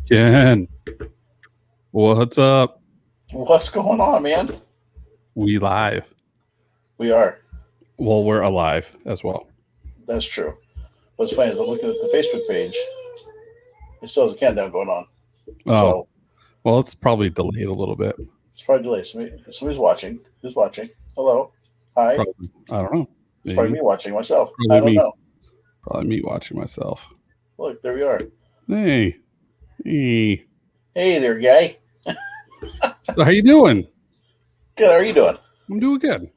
Ken, what's up? What's going on, man? We live. We are. Well, we're alive as well. That's true. What's funny is I'm looking at the Facebook page. It still has a countdown going on. Oh, So well, it's probably delayed a little bit. it's probably delayed. Somebody's watching. Who's watching? Hello. Hi. Probably, I don't know. It's probably Maybe, me watching myself. I probably don't me. know. Probably me watching myself. Look, there we are. Hey, hey, Hey there, guy. so how you doing? Good. How are you doing? I'm doing good.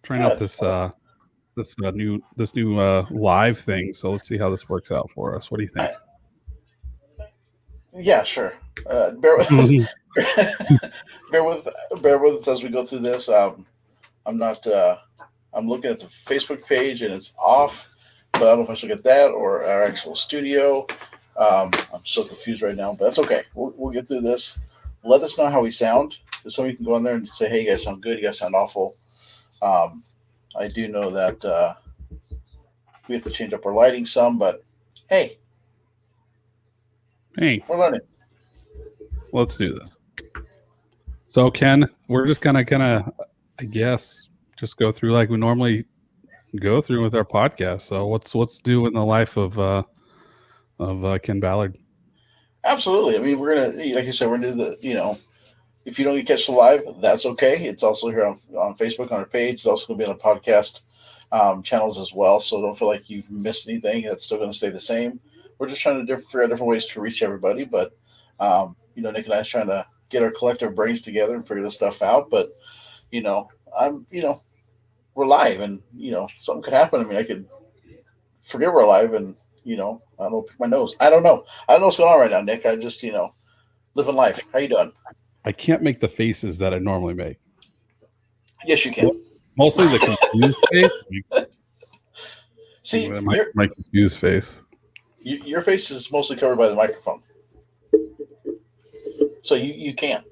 Trying out Good. this new live thing. So let's see how this works out for us. What do you think? Yeah, sure. Bear with us. bear with bear with us as we go through this. I'm not. I'm looking at the Facebook page and it's off, but I don't know if I should get that or our actual studio. I'm so confused right now, but that's okay. We'll get through this. Let us know how we sound. So you can go in there and say, "Hey, you guys sound good. You guys sound awful." Um, I do know that we have to change up our lighting some, but hey, Hey, we're learning. let's do this. So Ken, we're just gonna, I guess, just go through like we normally go through with our podcast. So what's due in the life of Ken Ballard? Absolutely. I mean, we're gonna, like you said, we're gonna do the, if you don't get catch the live, that's okay. It's also here on Facebook on our page. It's also going to be on the podcast channels as well. So don't feel like you've missed anything. That's still going to stay the same. We're just trying to figure out different ways to reach everybody. But, Nick and I are trying to get our collective brains together and figure this stuff out. But, you know, I'm, you know, we're live and, something could happen. I mean, I could forget we're live and, I don't know, pick my nose. I don't know. I don't know what's going on right now, Nick. I just, living life. How you doing? I can't make the faces that I normally make. Yes, you can. Mostly the confused face. See, My confused face. your face is mostly covered by the microphone, so you can.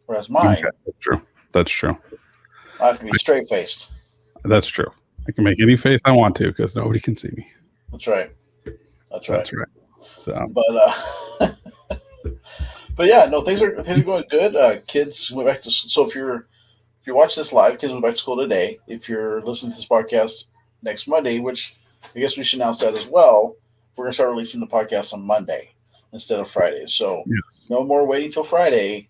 Whereas mine, Okay, that's true. That's true. I have to be straight faced. That's true. I can make any face I want to because nobody can see me. That's right. That's right. That's right. So, but yeah, no, things are going good. Kids went back to so if you're watching this live, kids went back to school today. If you're listening to this podcast next Monday, which I guess we should announce that as well, we're gonna start releasing the podcast on Monday instead of Fridays. So yes. no more waiting till Friday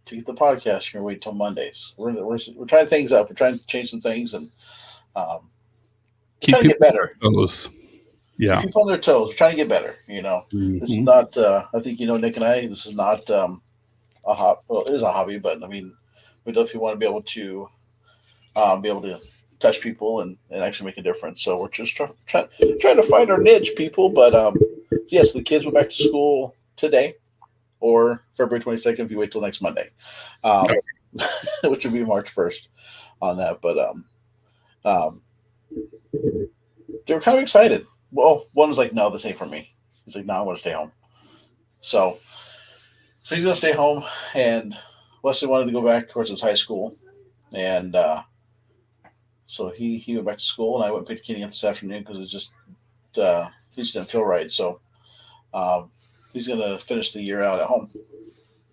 to get the podcast. You're gonna wait till Mondays. We're trying things up. We're trying to change some things and trying to get better. Yeah. Keep people on their toes. We're trying to get better. Mm-hmm. This is not. I think Nick and I. This is not a hobby. Well, it is a hobby, but I mean, we definitely want to be able to touch people and actually make a difference. So we're just trying to find our niche, people. But yes, the kids went back to school today or February 22nd if you wait till next Monday, which would be March 1st on that. But they were kind of excited. Well, one was like, "No, this ain't for me." He's like, "No, I want to stay home." So he's gonna stay home, and Wesley wanted to go back towards his high school, and so he went back to school, and I went and picked Kenny up this afternoon because it just he just didn't feel right. So he's gonna finish the year out at home.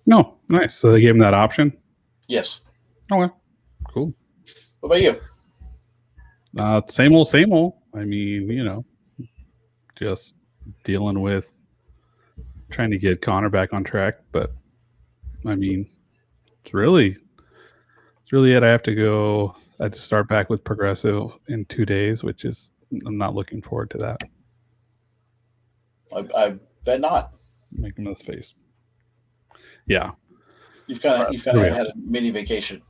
No, nice. So they gave him that option. Yes. Okay. Cool. What about you? Same old, same old. I mean, just dealing with trying to get Connor back on track. But I mean, it's really it. I have to start back with progressive in 2 days, which is I'm not looking forward to that. I bet not. Make him this face. Yeah. You've kind of had a mini vacation.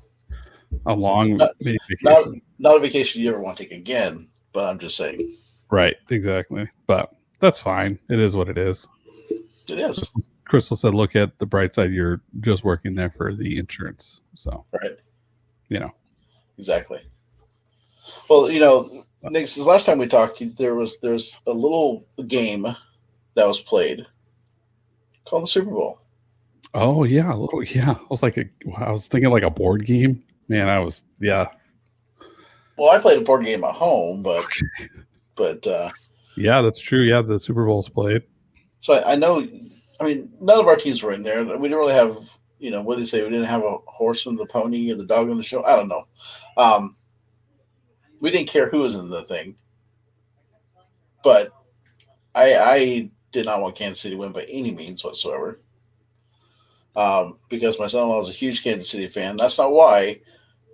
A long mini vacation. Not a vacation you ever want to take again, but I'm just saying. Right, exactly. But that's fine. It is what it is. It is. Crystal said, "Look at the bright side. You're just working there for the insurance." So, right. Exactly. Well, Nick, since last time we talked, there's a little game that was played called the Super Bowl. Oh yeah, a little yeah. I was thinking like a board game. Man, Well, I played a board game at home, but yeah, that's true. Yeah, the Super Bowl's played. So I know. I mean, none of our teams were in there. We didn't really have. What do they say? We didn't have a horse and the pony or the dog in the show. I don't know. Um, we didn't care who was in the thing, but I did not want Kansas City to win by any means whatsoever. Because my son-in-law is a huge Kansas City fan. That's not why.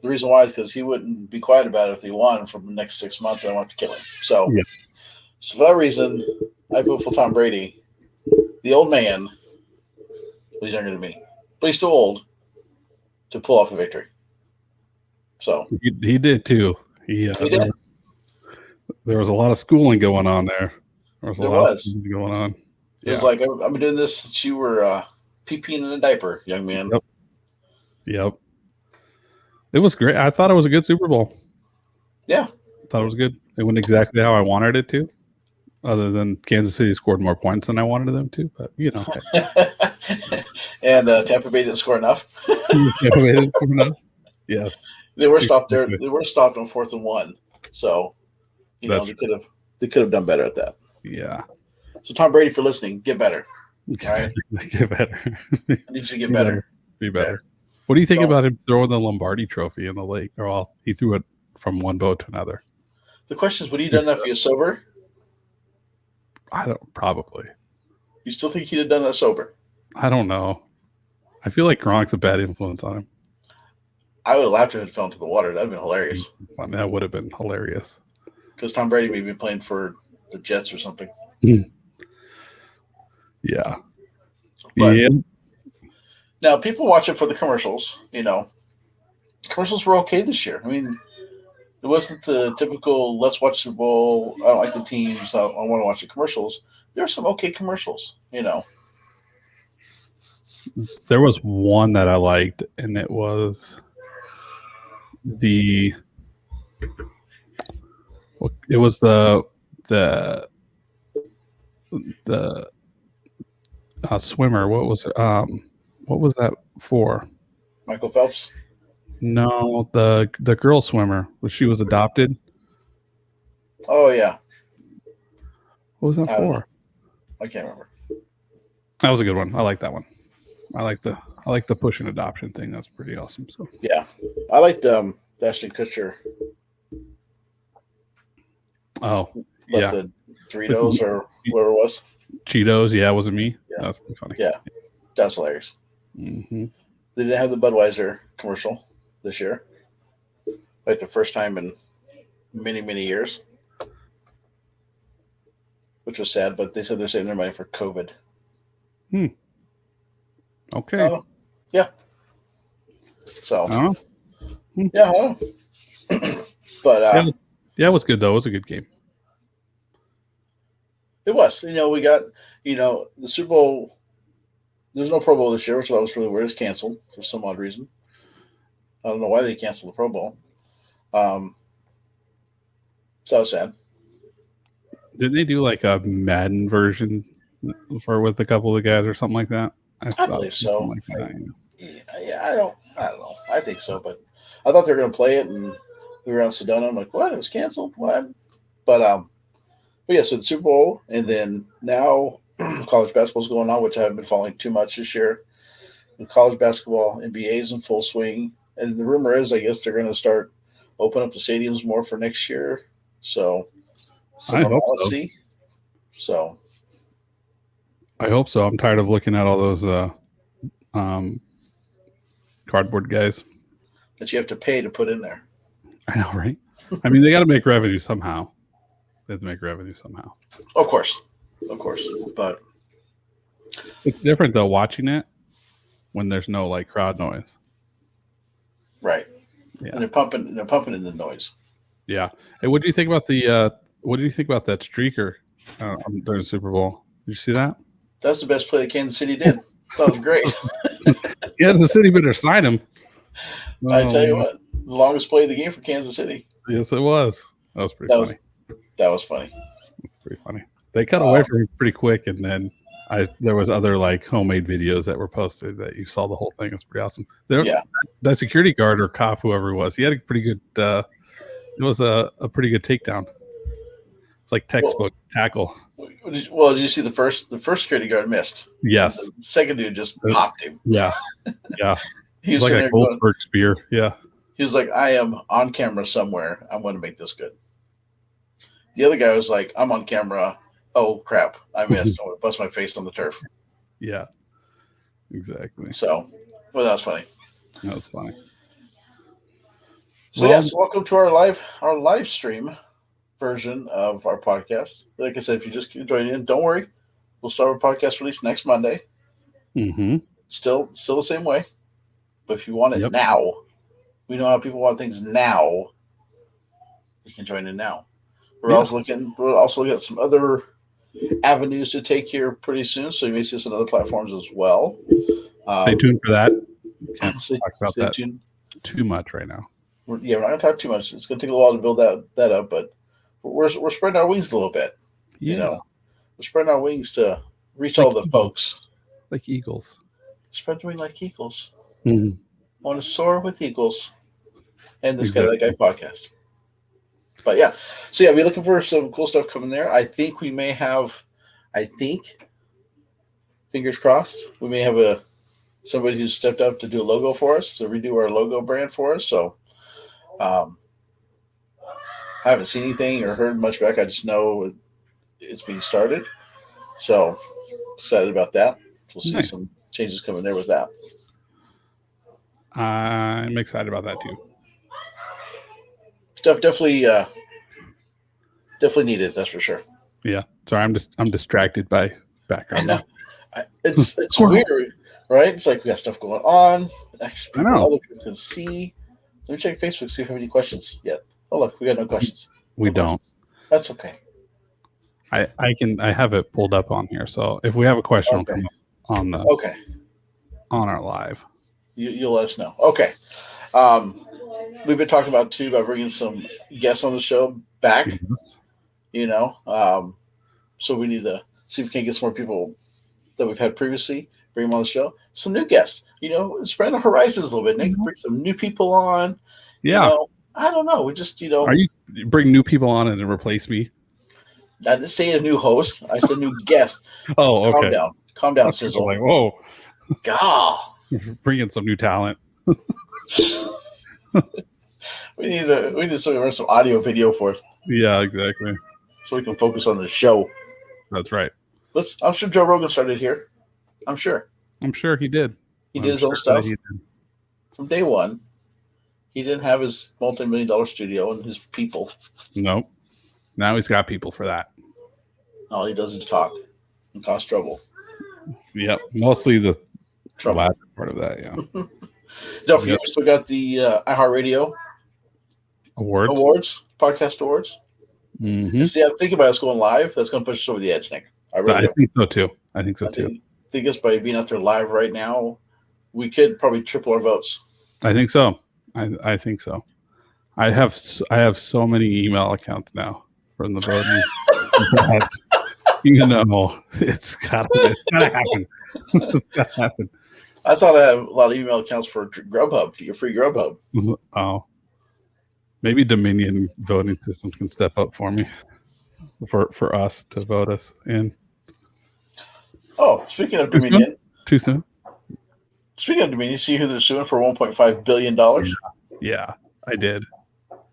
The reason why is because he wouldn't be quiet about it if he won for the next 6 months, and I wanted to kill him. So, Yeah. so for that reason, I vote for Tom Brady. The old man, he's younger than me, but he's still old to pull off a victory. So He did too. he did. There was a lot of schooling going on there. There was a There lot was. of schooling going on. It was like, I've been doing this since you were pee-peeing in a diaper, young man. Yep. It was great. I thought it was a good Super Bowl. Yeah. I thought it was good. It went exactly how I wanted it to, other than Kansas City scored more points than I wanted them to. But, And Tampa Bay didn't score enough. Yes. They were stopped there. They were stopped on 4th and 1. So, they could have done better at that. Yeah. So Tom Brady, for listening, get better. All right. Get better. I need you to get better. Be better. Okay. What do you think about him throwing the Lombardi Trophy in the lake? Or he threw it from one boat to another. The question is, would he have done that if he was sober? I don't. Probably. You still think he'd have done that sober? I don't know. I feel like Gronk's a bad influence on him. I would have laughed if it fell into the water. That'd have been hilarious. That would have been hilarious. Because Tom Brady may be playing for the Jets or something. Yeah. But now people watch it for the commercials. Commercials were okay this year. I mean, it wasn't the typical "let's watch the Bowl." I don't like the teams. I want to watch the commercials. There are some okay commercials. There was one that I liked, and it was the swimmer. What was that for? Michael Phelps? No, the girl swimmer. She was adopted. Oh yeah. What was that for? I can't remember. That was a good one. I like that one. I like the push and adoption thing. That's pretty awesome. So yeah, I liked Ashton Kutcher. Oh, yeah. The Doritos or whatever it was. Cheetos, yeah, it wasn't me. Yeah. That's pretty funny. Yeah, that's hilarious. Mm-hmm. They didn't have the Budweiser commercial this year, like the first time in many, many years, which was sad. But they said they're saving their money for COVID. Okay. Yeah. So. I don't know. Yeah, I don't know. But yeah, it was good though. It was a good game. It was. We got the Super Bowl. There's no Pro Bowl this year, which I thought was really weird. It's canceled for some odd reason. I don't know why they canceled the Pro Bowl. So sad. Didn't they do like a Madden version with a couple of the guys or something like that? I believe so. Like that, yeah, I don't know. I think so, but I thought they were going to play it, and we were on Sedona. I'm like, what? It was canceled? What? But yeah, so the Super Bowl, and then now college basketball's going on, which I haven't been following too much this year. With college basketball, NBA is in full swing, and the rumor is, I guess they're going to start opening up the stadiums more for next year. So, normalcy. So, I hope so. I'm tired of looking at all those cardboard guys that you have to pay to put in there. I know, right? I mean, they got to make revenue somehow. They have to make revenue somehow. Of course. But it's different though watching it when there's no like crowd noise. Right. Yeah. And they're pumping in the noise. Yeah. Hey, what do you think about that streaker during the Super Bowl? Did you see that? That's the best play that Kansas City did. That was great. Kansas City better sign him. I tell you what, the longest play of the game for Kansas City. Yes, it was. That was pretty funny. That was funny. That's pretty funny. They cut away from him pretty quick, and then there was other like homemade videos that were posted that you saw the whole thing. It's pretty awesome. That security guard or cop, whoever it was, he had a pretty good. It was a pretty good takedown. It's like textbook tackle. Well, did you see the first security guard missed? Yes. The second dude just popped him. Yeah. Yeah. He was It's like sitting a there going, Goldberg spear. Yeah. he was like, I am on camera somewhere. I'm going to make this good. The other guy was like, I'm on camera. Oh, crap. I missed. I'm going to bust my face on the turf. Yeah. Exactly. So, well, that's funny. That's funny. So, Well- yes, welcome to our live stream version of our podcast. Like I said, if you just join in, don't worry. We'll start our podcast release next Monday. Mm-hmm. Still the same way. But if you want it Yep. now, we know how people want things now. You can join in now. We're Yeah. also looking at some other avenues to take here pretty soon. So you may see us on other platforms as well. Stay tuned for that. Can't Stay, talk about stay that tuned. too much right now. We're not going to talk too much. It's going to take a while to build that up, but we're spreading our wings a little bit. Yeah. You know, we're spreading our wings to reach all the folks. Like eagles. Spread the wing like eagles. Mhm. Want to soar with eagles. And this Exactly. Guy That Guy podcast. But yeah, so yeah, we're looking for some cool stuff coming there. I think we may have, fingers crossed, we may have somebody who's stepped up to do a logo for us, to redo our logo brand for us. So I haven't seen anything or heard much back. I just know it's being started. So excited about that. We'll see Nice. some changes coming there with that. I'm excited about that too. Stuff definitely needed, that's for sure. Yeah. Sorry, I'm distracted by background. I know. It's weird, right? It's like we got stuff going on. Actually, I know. other people can see. Let me check Facebook, see if we have any questions yet. Oh, look, we got no questions. We No don't. questions. That's okay. I have it pulled up on here. So if we have a question, Okay. it'll come up Okay. on our live. You'll let us know. Okay. We've been talking about bringing some guests on the show back, Yes. So we need to see if we can get some more people that we've had previously, bring them on the show. Some new guests, spread the horizons a little bit. Nick, bring some new people on. Yeah. I don't know. We just, Are you bring new people on and replace me? I didn't say a new host. I said new guest. Oh, okay. Calm down, That's Sizzle. like, whoa, God. bring in some new talent. we need to run some audio video for us Yeah, exactly. so we can focus on the show. That's right. I'm sure Joe Rogan started here. I'm sure I'm sure he did. he I'm did his own sure stuff that he did. from day one. He didn't have his multi-million-dollar studio and his people. Nope. Now he's got people for that. All he does is talk and cause trouble. Yep. Mostly the Trouble. last part of that. Yeah. Don't forget, we still got the iHeartRadio Awards. podcast awards. Mm-hmm. See, I'm thinking about us going live. That's going to push us over the edge, Nick. I really I do. think so too. I think so I too. think us by being out there live right now, we could probably triple our votes. I think so. I think so. I have so many email accounts now from the voting. It's gotta happen. It's gotta happen. I thought I have a lot of email accounts for Grubhub, your free Grubhub. Oh, maybe Dominion voting system can step up for me, for us to vote us in. Oh, speaking of Too soon? Dominion, Too soon? see who they're suing for $1.5 billion? Yeah, I did.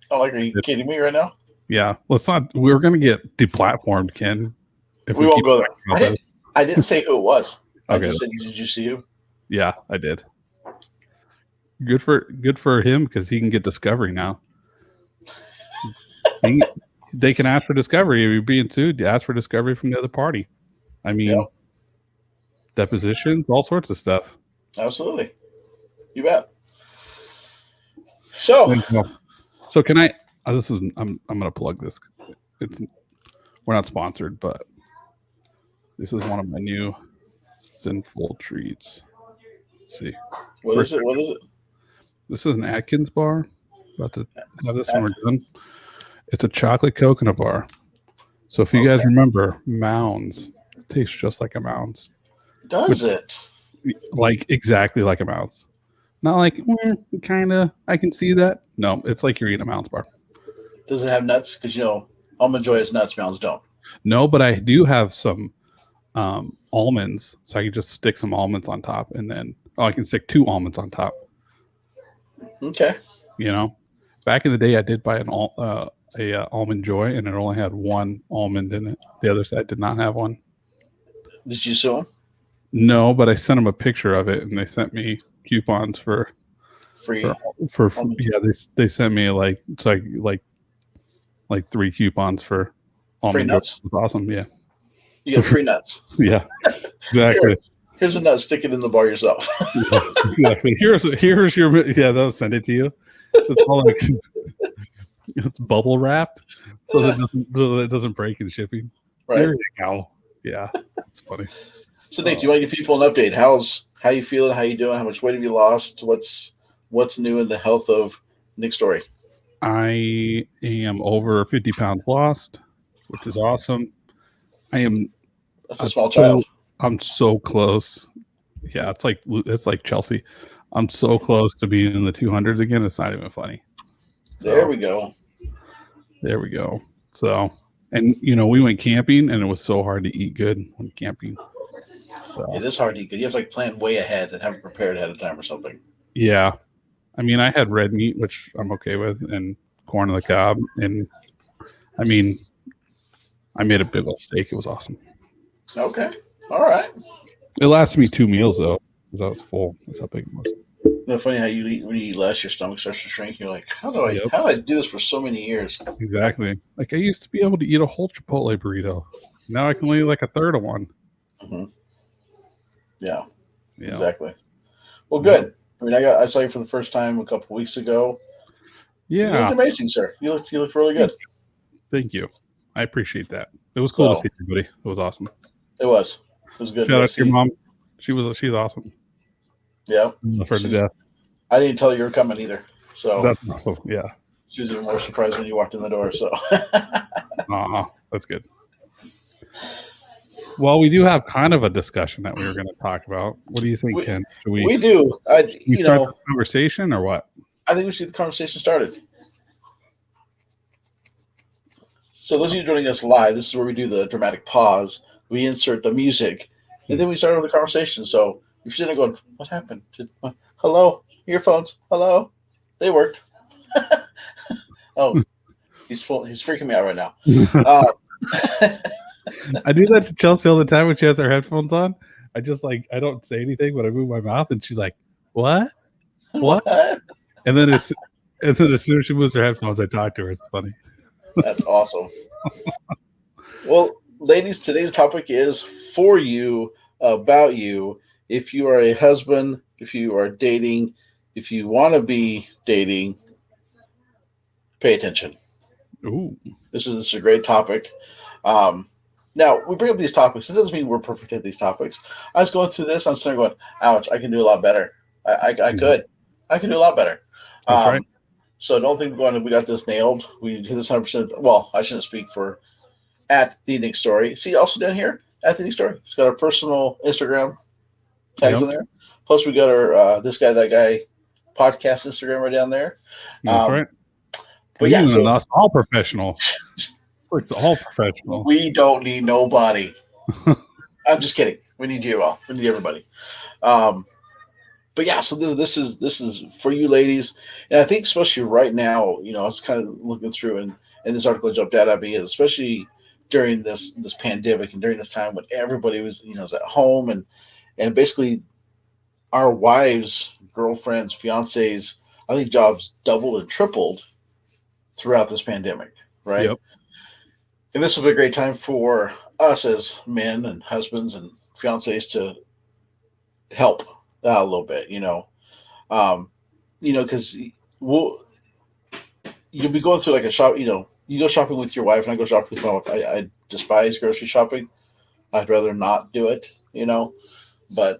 Oh, like, are you kidding me right now? Yeah, let's not. We're gonna get deplatformed, Ken. If We won't keep go there. talking about this. I didn't say who it was. I Okay. just said, did you see who? Yeah, I did. Good for him because he can get discovery now. They can ask for discovery. If you're being sued, ask for discovery from the other party. I mean, Yep. depositions, all sorts of stuff. Absolutely. You bet. So, So can I? This is I'm gonna plug this. We're not sponsored, but this is one of my new sinful treats. Let's see. what is it? What is it? This is an Atkins bar. About to have this when we're done. It's a chocolate coconut bar. So if you guys remember Mounds, it tastes just like a Mounds. Does it? Like exactly like a Mounds. Not like kind of. I can see that. No, it's like you're eating a Mounds bar. Does it have nuts? Because, Almond Joy is nuts. Mounds don't. No, but I do have some almonds, so I can just stick some almonds on top, and then I can stick 2 almonds on top. Okay. You know, back in the day, I did buy a Almond Joy, and it only had 1 almond in it. The other side did not have one. Did you sue them? No, but I sent them a picture of it, and they sent me coupons for Free. yeah. They sent me like 3 coupons for Free nuts. It was awesome. Yeah. You get free nuts. Yeah. Exactly. Here's a nut. Stick it in the bar yourself. Exactly. Here's your they'll send it to you. It's all like it's bubble wrapped so that it doesn't break in shipping. Right. There you go. Yeah. It's funny. So Nick, do you want to give people an update? How you feeling? How you doing? How much weight have you lost? What's new in the health of Nick Story? I am over 50 pounds lost, which is awesome. That's a small child. I'm so close. Yeah, it's like Chelsea. I'm so close to being in the 200s again. It's not even funny. So, there we go. There we go. So, and we went camping, and it was so hard to eat good when camping. So, it is hard to eat good. You have to plan way ahead and have it prepared ahead of time or something. Yeah. I mean, I had red meat, which I'm okay with, and corn on the cob. And I mean, I made a big old steak. It was awesome. Okay. All right. It lasted me 2 meals, though, because I was full. That's how big it was. Isn't it funny how when you eat less, your stomach starts to shrink? You're like, how do I do this for so many years? Exactly. Like I used to be able to eat a whole Chipotle burrito. Now I can only eat like a third of one. Mm-hmm. Yeah. Exactly. Well, good. I mean, I saw you for the first time a couple weeks ago. Yeah. You looked amazing, sir. You looked really good. Thank you. I appreciate that. It was cool to see everybody. It was awesome. It was good. Shout out to your mom. She's awesome. Yeah. Love her to death. I didn't tell you were coming either. So that's awesome. Yeah. She was even more surprised when you walked in the door. So that's good. Well, we do have kind of a discussion that we were going to talk about. What do you think, Ken? We do. You start the conversation or what? I think we should get the conversation started. So those of you joining us live, this is where we do the dramatic pause. We insert the music, and then we start with the conversation. So if you're sitting there going, what happened? Hello? Earphones? Hello? They worked. Oh, he's freaking me out right now. I do that to Chelsea all the time when she has her headphones on. I don't say anything, but I move my mouth, and she's like, "What? What?" And then as soon as she moves her headphones, I talk to her. It's funny. That's awesome. Well, ladies, today's topic is for you, about you. If you are a husband, if you are dating, if you want to be dating, pay attention. Ooh. This is a great topic. Now, we bring up these topics. It doesn't mean we're perfect at these topics. I was going through this. I'm sitting there going, ouch, I can do a lot better. I could do a lot better. Right. So don't think we got this nailed. We hit this 100%. Well, I shouldn't speak for at the Nick Story. See, also down here at the Nick Story, it's got our personal Instagram tags in there. Plus, we got our this guy, that guy podcast Instagram right down there. That's right. But yeah, it's all professional. It's all professional. We don't need nobody. I'm just kidding. We need you all. We need everybody. But yeah, so this is for you ladies, and I think especially right now, I was kind of looking through, and this article jumped out at me, especially during this pandemic and during this time when everybody was was at home, and basically our wives, girlfriends, fiancés, I think jobs doubled and tripled throughout this pandemic, right? Yep. And this will be a great time for us as men and husbands and fiancés to help out a little bit, because you'll be going through like a shop, you go shopping with your wife, and I go shopping with my wife. I despise grocery shopping. I'd rather not do it, but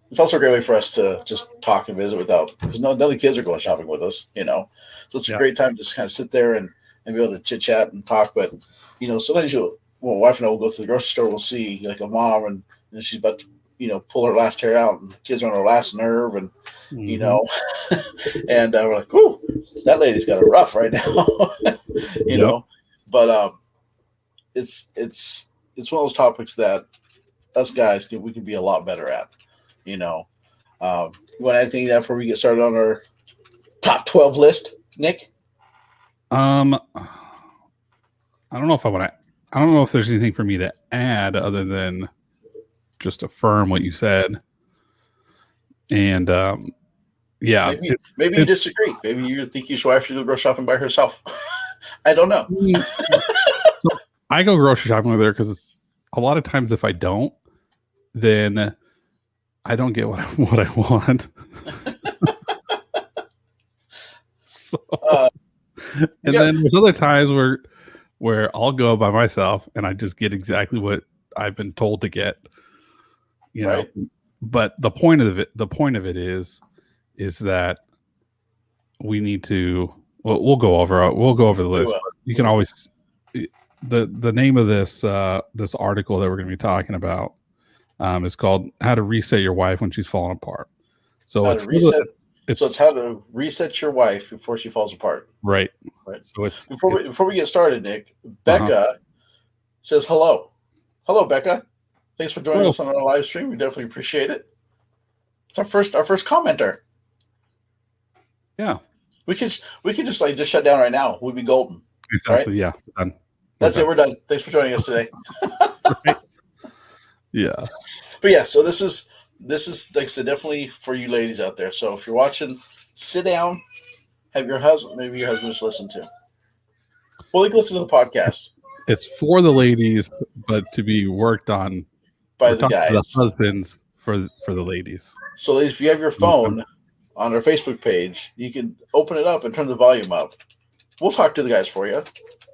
it's also a great way for us to just talk and visit because none of the kids are going shopping with us, so it's a great time to just kind of sit there and be able to chit chat and talk. But, sometimes my wife and I will go to the grocery store, we'll see like a mom and she's about to, pull her last hair out, and the kids are on her last nerve, and and we're like, "Ooh, that lady's got it rough right now," But it's one of those topics that us guys we can be a lot better at. You know, you want to add anything to that before we get started on our top 12 list, Nick? I don't know if I want to. I don't know if there's anything for me to add other than just affirm what you said. And yeah, maybe you disagree. Maybe you think your wife should go grocery shopping by herself. I don't know. So I go grocery shopping with her because a lot of times if I don't, then I don't get what I want. So, and then there's other times where I'll go by myself and I just get exactly what I've been told to get. You know, but the point of it is that we need to. Well, we'll go over the list. You can always the name of this article that we're going to be talking about is called "How to Reset Your Wife When She's Falling Apart." So it's how to reset your wife before she falls apart. Right. So before we get started, Nick, Becca says hello. Hello, Becca. Thanks for joining us on our live stream. We definitely appreciate it. It's our first commenter. Yeah. We could just shut down right now. We'd be golden. Exactly. Right? Yeah. Done. That's it. We're done. Thanks for joining us today. Right. Yeah. But yeah, so this is like I said, definitely for you ladies out there. So if you're watching, sit down, have your husband just listen to. Well, they can listen to the podcast. It's for the ladies, but to be worked on by the guys. The husbands for the ladies. So ladies, if you have your phone on our Facebook page, you can open it up and turn the volume up. We'll talk to the guys for you.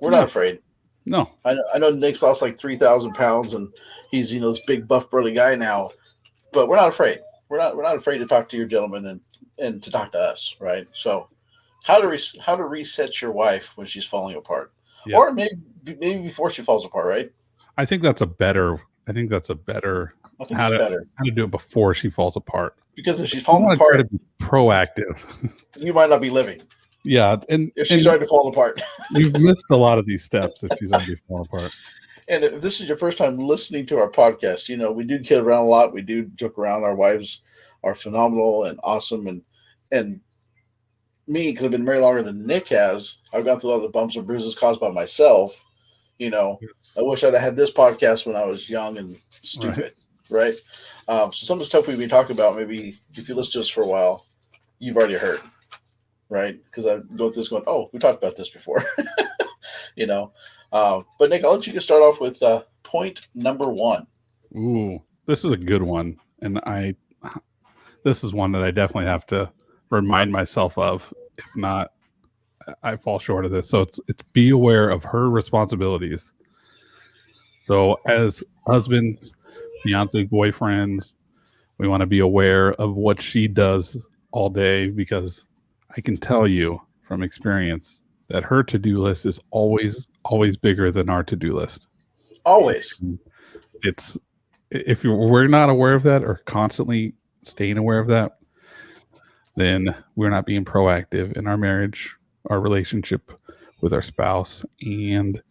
We're not afraid. No. I know Nick's lost like 3,000 pounds and he's this big buff burly guy now, but we're not afraid. We're not afraid to talk to your gentleman and to talk to us, right? So how to reset your wife when she's falling apart. Yep. Or maybe before she falls apart, right? I think that's better how to do it before she falls apart. Because if she's falling apart, to be proactive. You might not be living. Yeah, and if she's already falling apart, you've missed a lot of these steps if she's already fallen apart. And if this is your first time listening to our podcast, we do kid around a lot. We do joke around. Our wives are phenomenal and awesome, and me, because I've been married longer than Nick has, I've gone through a lot of the bumps and bruises caused by myself. Yes. I wish I'd have had this podcast when I was young and stupid, right? So some of the stuff we've been talking about, maybe if you listen to us for a while, you've already heard, right? Because I go through this going, oh, we talked about this before, But Nick, I'll let you start off with point number 1. Ooh, this is a good one, and this is one that I definitely have to remind myself of. If not, I fall short of this. So it's be aware of her responsibilities. So as husbands, fiancés, boyfriends, we want to be aware of what she does all day, because I can tell you from experience that her to-do list is always bigger than our to-do list. Always. It's if we're not aware of that or constantly staying aware of that, then we're not being proactive in our marriage, our relationship with our spouse, and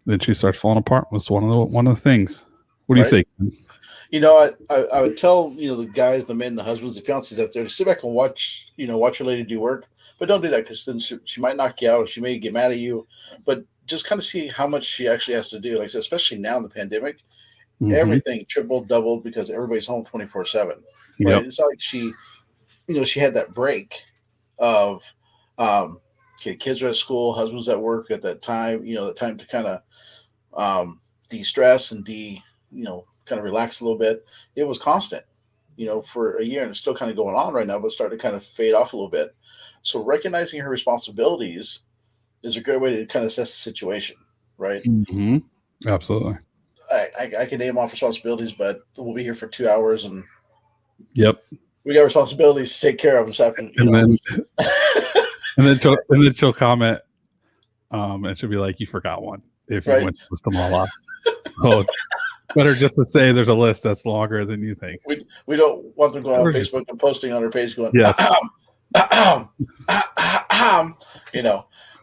then she starts falling apart. Was one of the things. What do you say? I would tell the guys, the men, the husbands, the fiancés out there to sit back and watch your lady do work, but don't do that, because then she might knock you out, or she may get mad at you. But just kind of see how much she actually has to do. Like I said, especially now in the pandemic, everything tripled, doubled, because everybody's home 24/7. Right? Yep. It's not like she had that break of kids are at school, husband's at work at that time. The time to kind of de-stress and kind of relax a little bit. It was constant, for a year, and it's still kind of going on right now, but starting to kind of fade off a little bit. So recognizing her responsibilities is a great way to kind of assess the situation, right? Mm-hmm. Absolutely. I can name off responsibilities, but we'll be here for 2 hours, and yep, we got responsibilities to take care of this afternoon. And then she'll comment, and she'll be like, "You forgot one if you went to list them all off." So better just to say there's a list that's longer than you think. We don't want them going on Facebook and posting on her page going, yes.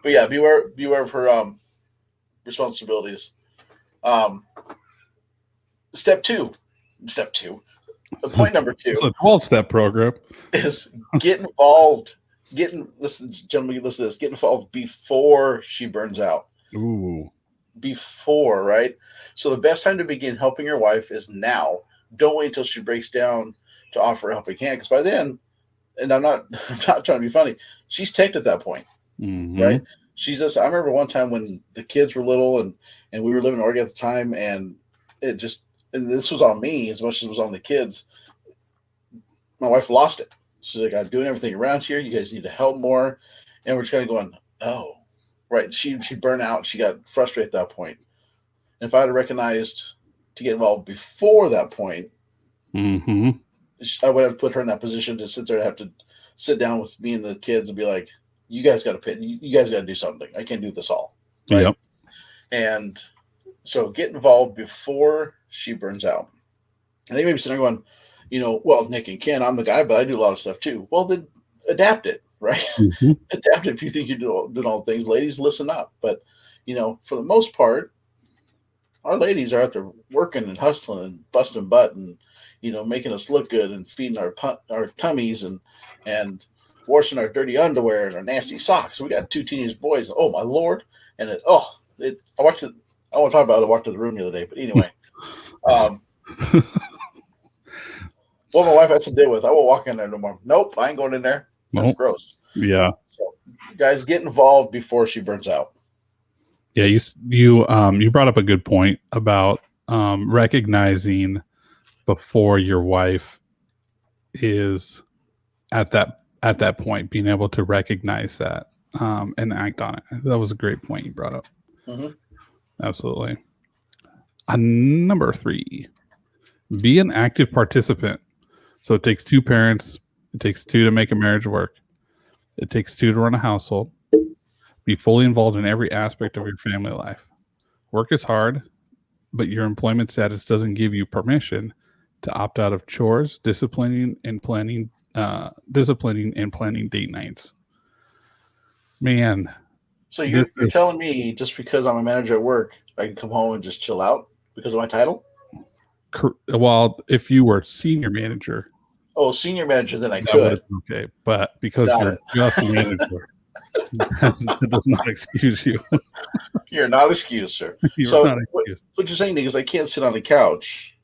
But yeah, beware of her responsibilities. Um, step two. Point number It's two a 12-step program. is get involved. Listen, gentlemen, listen to this. Get involved before she burns out. Ooh. Before, right? So the best time to begin helping your wife is now. Don't wait until she breaks down to offer a helping hand, because by then, and I'm not trying to be funny, she's tanked at that point, Mm-hmm. right? She's just. I remember one time when the kids were little and we were living in Oregon at the time, and this was on me as much as it was on the kids. My wife lost it. She's like, I'm doing everything around here. You guys need to help more. And we're just kind of going, oh, right. She burned out. She got frustrated at that point. And if I had recognized to get involved before that point, Mm-hmm. I would have put her in that position to sit there and have to sit down with me and the kids and be like, you guys got to pay. You guys got to do something. I can't do this all. Right. Yep. And so get involved before she burns out. And they may be sitting there going, well, Nick and Ken, I'm the guy, but I do a lot of stuff too. Well, then adapt it, right? Mm-hmm. Adapt it if you think you're doing all the things. Ladies, listen up. But, for the most part, our ladies are out there working and hustling and busting butt and, making us look good and feeding our tummies and washing our dirty underwear and our nasty socks. We got 2 teenage boys. Oh, my Lord. And I watched it. I won't talk about it. I walked to the room the other day. But anyway, what my wife has to deal with, I won't walk in there no more. Nope, I ain't going in there. That's gross. Yeah. So, guys, get involved before she burns out. Yeah, you brought up a good point about recognizing before your wife is at that point, being able to recognize that and act on it. That was a great point you brought up. Mm-hmm. Absolutely. Number 3, be an active participant. So it takes 2 parents. It takes 2 to make a marriage work. It takes 2 to run a household. Be fully involved in every aspect of your family life. Work is hard, but your employment status doesn't give you permission to opt out of chores, disciplining and planning date nights. Man. So you're telling me just because I'm a manager at work, I can come home and just chill out because of my title? Well, if you were senior manager. Oh, senior manager, then I could. Okay, but because you're just a manager, that does not excuse you. You're not excused, sir. What you're saying, Nick, is I can't sit on the couch.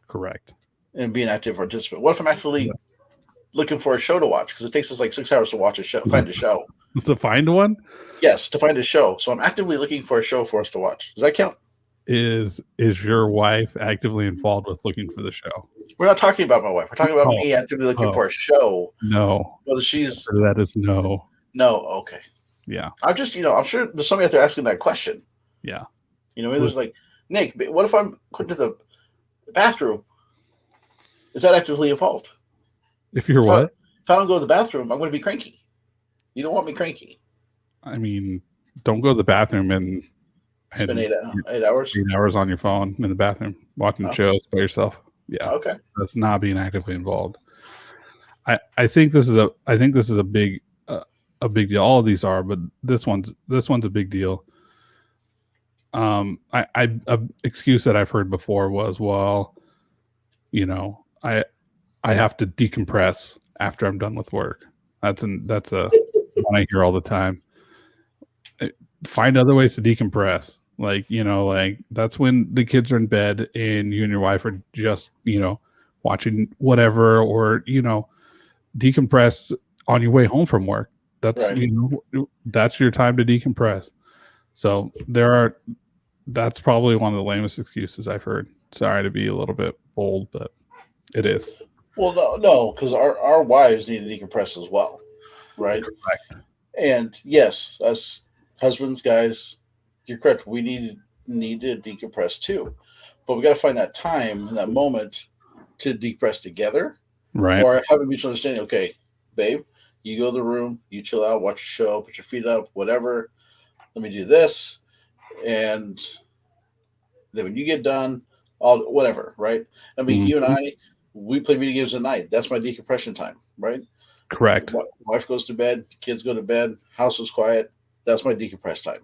Correct. And be an active participant. What if I'm actually looking for a show to watch? Because it takes us like 6 hours to watch a show, find a show. To find one? Yes, to find a show. So I'm actively looking for a show for us to watch. Does that count? Is your wife actively involved with looking for the show? We're not talking about my wife. We're talking about me actively looking for a show. No. Whether she's... That is no. No, okay. Yeah. I'm just, I'm sure there's somebody out there asking that question. Yeah. There's like, Nick, what if I'm going to the bathroom? Is that actively involved? If you're what? If I don't go to the bathroom, I'm going to be cranky. You don't want me cranky. I mean, don't go to the bathroom and spend 8 hours. 8 hours on your phone in the bathroom watching shows by yourself. Yeah. Okay. That's not being actively involved. I think this is a big deal. All of these are, but this one's a big deal. A excuse that I've heard before was, well, I have to decompress after I'm done with work. That's a one I hear all the time. Find other ways to decompress. Like that's when the kids are in bed and you and your wife are just, watching whatever, or, decompress on your way home from work. That's right. That's your time to decompress. So that's probably one of the lamest excuses I've heard. Sorry to be a little bit bold, but it is. Well, no, because our wives need to decompress as well, right? Correct. And yes, us husbands, guys, you're correct. We need to decompress too, but we got to find that time and that moment to decompress together, right? Or have a mutual understanding. Okay, babe, you go to the room, you chill out, watch a show, put your feet up, whatever. Let me do this, and then when you get done, I'll whatever, right? I mean, you and I, we play video games at night. That's my decompression time, right? Correct. Wife goes to bed, kids go to bed, house is quiet. That's my decompress time.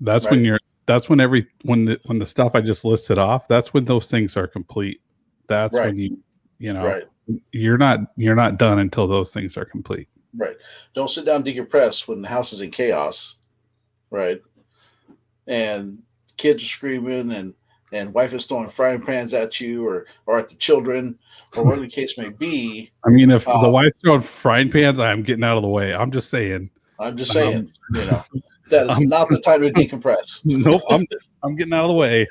That's right? that's when when the stuff I just listed off, that's when those things are complete. That's Right. when you know Right. you're not done until those things are complete. Right. Don't sit down decompress when the house is in chaos. Right. And kids are screaming and wife is throwing frying pans at you or at the children or whatever the case may be. I mean, if the Um, wife's throwing frying pans, I'm getting out of the way. I'm just saying. I'm just Um, saying, that is I'm, not the time to decompress. nope. I'm getting out of the way.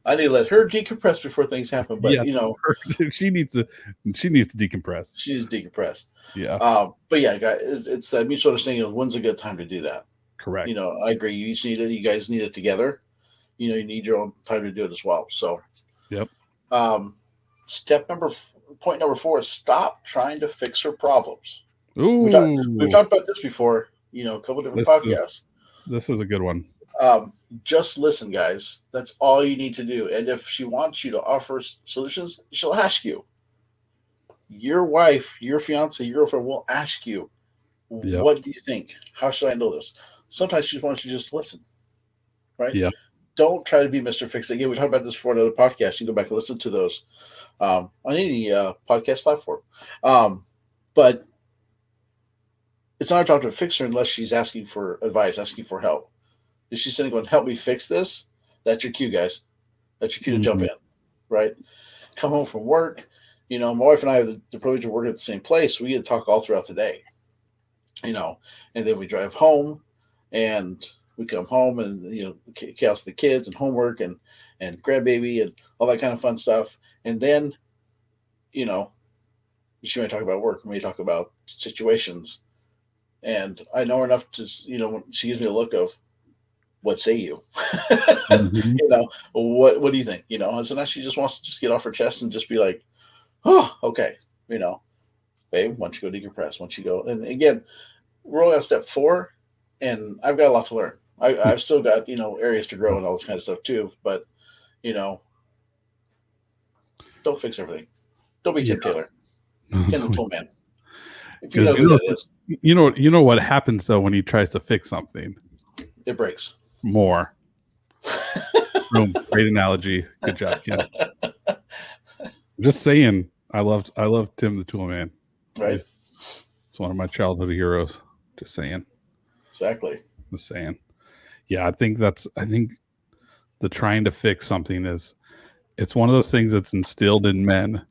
I need to let her decompress before things happen. But Yes, she needs to decompress. she needs to decompress. Yeah, But yeah, guys, it's that mutual understanding of when's a good time to do that. correct. I agree. You each need it. You guys need it together. You need your own time to do it as well. So, Yep. Point number 4 is stop trying to fix her problems. Ooh, We've talked about this before. A couple different podcasts. This is a good one. Just listen, guys. That's all you need to do. And if she wants you to offer solutions, she'll ask you. Your wife, your fiance, your girlfriend will ask you, Yep. what do you think? How should I handle this? Sometimes she just wants you to just listen, right? Yeah. Don't try to be Mr. Fix It. Again, we talked about this before in another podcast. You can go back and listen to those on any podcast platform. But it's not our job to fix her unless she's asking for advice, asking for help. If she's saying, going, help me fix this, that's your cue, guys. That's your cue to jump in, right? Come home from work. My wife and I have the privilege of working at the same place. We get to talk all throughout the day, and then we drive home and we come home and, chaos of the kids and homework and grandbaby and all that kind of fun stuff. And then, she may talk about work. We may talk about situations. And I know her enough to, when she gives me a look of, what say you? Mm-hmm. What do you think? And so now she just wants to just get off her chest and just be like, oh, okay. Babe, why don't you go decompress? Why don't you go? And again, we're only on step 4 and I've got a lot to learn. I've still got, areas to grow and all this kind of stuff too. But, don't fix everything. Don't be Tim Taylor. Ken the Tool Man. If you know who that is. You know what happens though when he tries to fix something? It breaks. More. Boom. Great analogy. Good job, Ken. Just saying, I love Tim the Tool Man. Right. It's one of my childhood heroes. Just saying. Exactly. Just saying. Yeah, I think the trying to fix something it's one of those things that's instilled in men,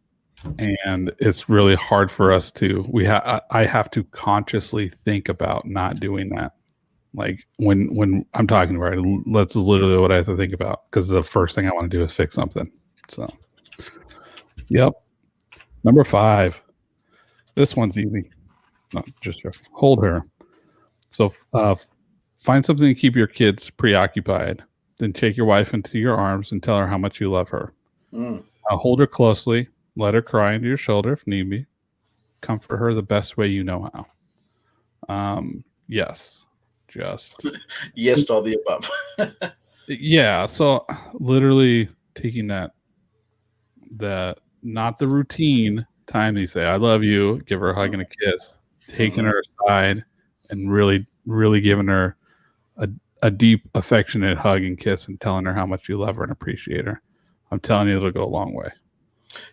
and it's really hard for us to. I have to consciously think about not doing that. Like when I'm talking about it, that's literally what I have to think about because the first thing I want to do is fix something. So, yep. Number 5. This one's easy. No, just hold her. So, find something to keep your kids preoccupied. Then take your wife into your arms and tell her how much you love her. Hold her closely. Let her cry into your shoulder if need be. Comfort her the best way you know how. Yes. Just yes to all the above. Yeah. So literally taking that not the routine time you say I love you, give her a hug and a kiss, taking her aside and really, really giving her a deep, affectionate hug and kiss and telling her how much you love her and appreciate her. I'm telling you, it'll go a long way.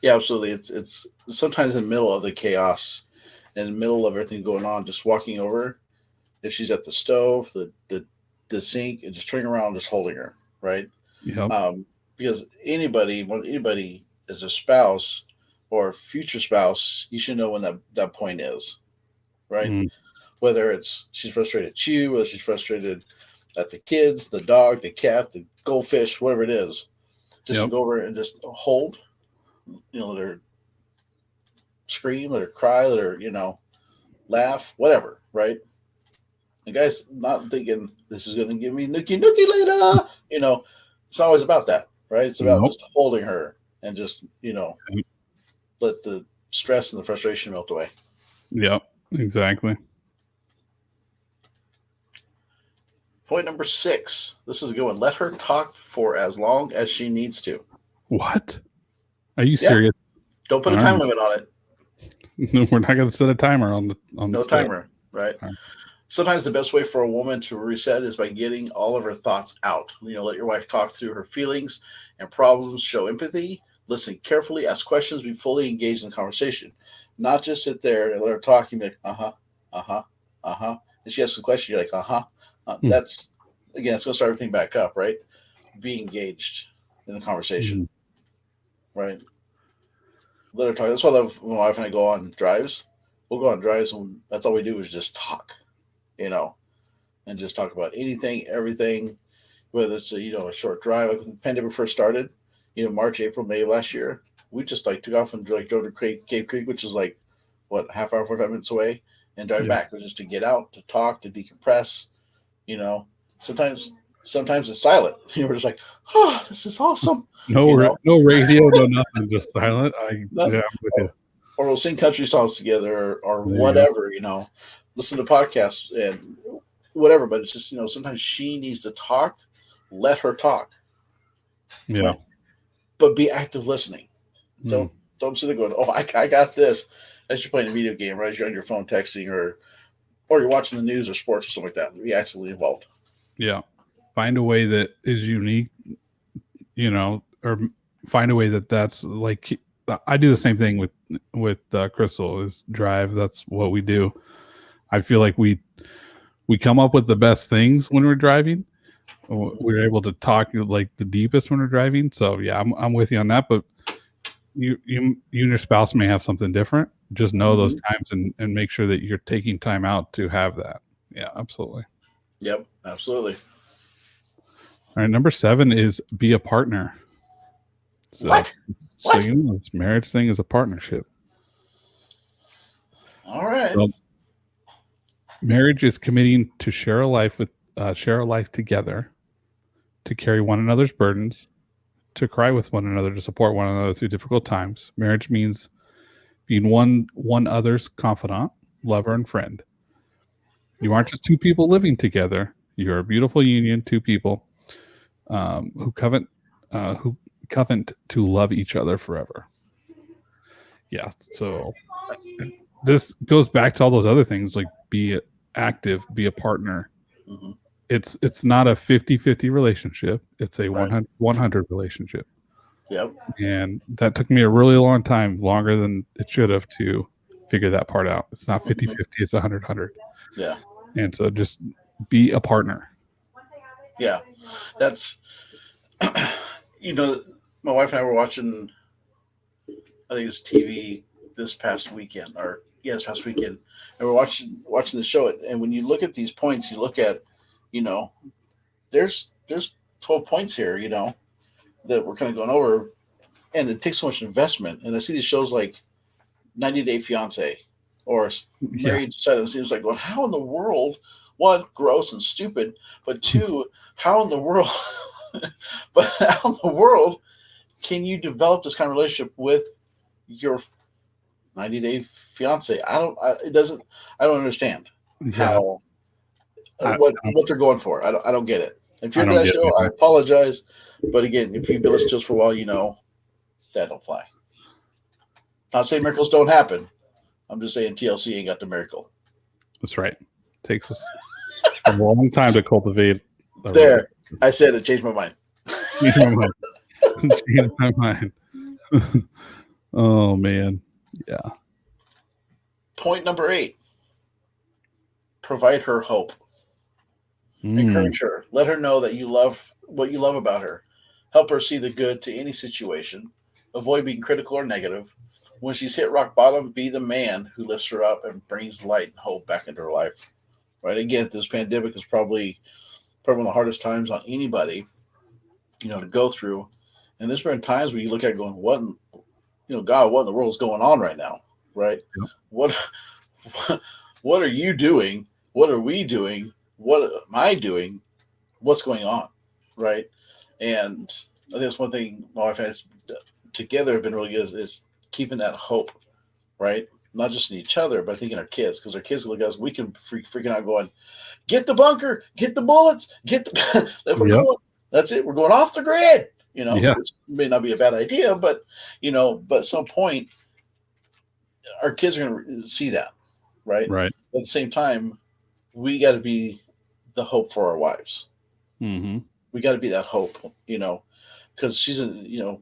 Yeah, absolutely. It's sometimes in the middle of the chaos, in the middle of everything going on, just walking over. If she's at the stove, the sink, and just turning around, just holding her, right? Yep. Because anybody as a spouse or future spouse, you should know when that point is, right? Whether it's she's frustrated at you, whether she's frustrated at the kids, the dog, the cat, the goldfish, whatever it is, just to go over and just hold, let her scream, let her cry, let her, laugh, whatever, right? The guy's not thinking this is going to give me nookie later. It's not always about that, right? It's about just holding her and just, let the stress and the frustration melt away. Yep, exactly. Point number 6. This is a good one. Let her talk for as long as she needs to. What? Are you serious? Don't put a time limit on it. We're not going to set a timer on the no timer, right? sometimes the best way for a woman to reset is by getting all of her thoughts out. Let your wife talk through her feelings and problems, show empathy, listen carefully, ask questions, be fully engaged in the conversation. Not just sit there and let her talk and be like, uh huh, uh huh, uh huh. And she asks a question, you're like, uh huh. Hmm. That's, again, it's going to start everything back up, right? Be engaged in the conversation, Mhm. right? Let her talk. That's why I love when my wife and I go on drives. We'll go on drives and that's all we do is just talk, you know, and just talk about anything, everything, whether it's a short drive. Like when the pandemic first started, March, April, May of last year, we just like took off and like drove to Cave Creek, which is like what half hour, 45 minutes away, and drive Yeah. back. It was just to get out, to talk, to decompress. You know, sometimes sometimes it's silent. We're just like, oh, this is awesome. No, You know, no radio, no nothing, just silent. Yeah, nothing. I'm with you. Or we'll sing country songs together or There you go. whatever. Listen to podcasts and whatever. But it's just sometimes she needs to talk. Let her talk, Yeah. right? But be active listening. Mm. Don't sit there going, "Oh, I got this." As you're playing a video game, right? As you're on your phone texting, or you're watching the news or sports or something like that. Be actively involved. Yeah. Find a way that is unique, or find a way that's like I do the same thing with Crystal is drive. That's what we do. I feel like we come up with the best things when we're driving. We're able to talk like the deepest when we're driving. So yeah, I'm with you on that. But you and your spouse may have something different. Just know those Mm-hmm. times and make sure that you're taking time out to have that. Yeah, absolutely. Yep, absolutely. All right, number 7 is be a partner. So, What? so What? this marriage thing is a partnership. All right. So marriage is committing to share a life together, to carry one another's burdens, to cry with one another, to support one another through difficult times. Marriage means being one other's confidant, lover, and friend. You aren't just two people living together. You're a beautiful union, two people who covenant to love each other forever. Yeah. So this goes back to all those other things like be active, be a partner. Mm-hmm. It's not a 50-50 relationship. It's a Right. 100 relationship. Yep. And that took me a really long time, longer than it should have, to figure that part out. It's not 50-50, Mm-hmm. it's 100. Yeah. And so just be a partner. Yeah. That's you know, my wife and I were watching. I think it's TV this past weekend, or yeah, this past weekend, and we're watching the show. And when you look at these points, you look at, you know, there's 12 points here, that we're kind of going over, and it takes so much investment. And I see these shows like 90 Day Fiance or Yeah. Married to Sight Unseen. It's like, well, how in the world? One, gross and stupid, but two, how in the world? but how in the world can you develop this kind of relationship with your 90 Day Fiance? It doesn't. I don't understand Yeah. how I, what they're going for. I don't get it. If you're I into don't that get show, it I either. apologize, but again, if you've been listening to us for a while, that don't fly. Not saying miracles don't happen. I'm just saying TLC ain't got the miracle. That's right. Takes us a long time to cultivate a There, I said it. Changed my mind. Change my mind. Change my mind. Oh man. Yeah. Point number 8: provide her hope. Mm, Encourage her. Let her know that you love what you love about her. Help her see the good to any situation. Avoid being critical or negative. When she's hit rock bottom, be the man who lifts her up and brings light and hope back into her life. Right? Again, this pandemic is probably one of the hardest times on anybody, to go through. And there's been times where you look at it going, God, what in the world is going on right now? Right? yep. What what are you doing? What are we doing? What am I doing? What's going on? Right? And I think that's one thing my wife and I together have been really good is keeping that hope, right? Not just in each other, but I think in our kids, because our kids look at us, we can freaking out going, get the bunker, get the bullets, get the we're Yep. going. That's it. We're going off the grid. Yeah. Which may not be a bad idea, but at some point, our kids are going to see that, right? Right. At the same time, we got to be the hope for our wives. Mm-hmm. We got to be that hope, because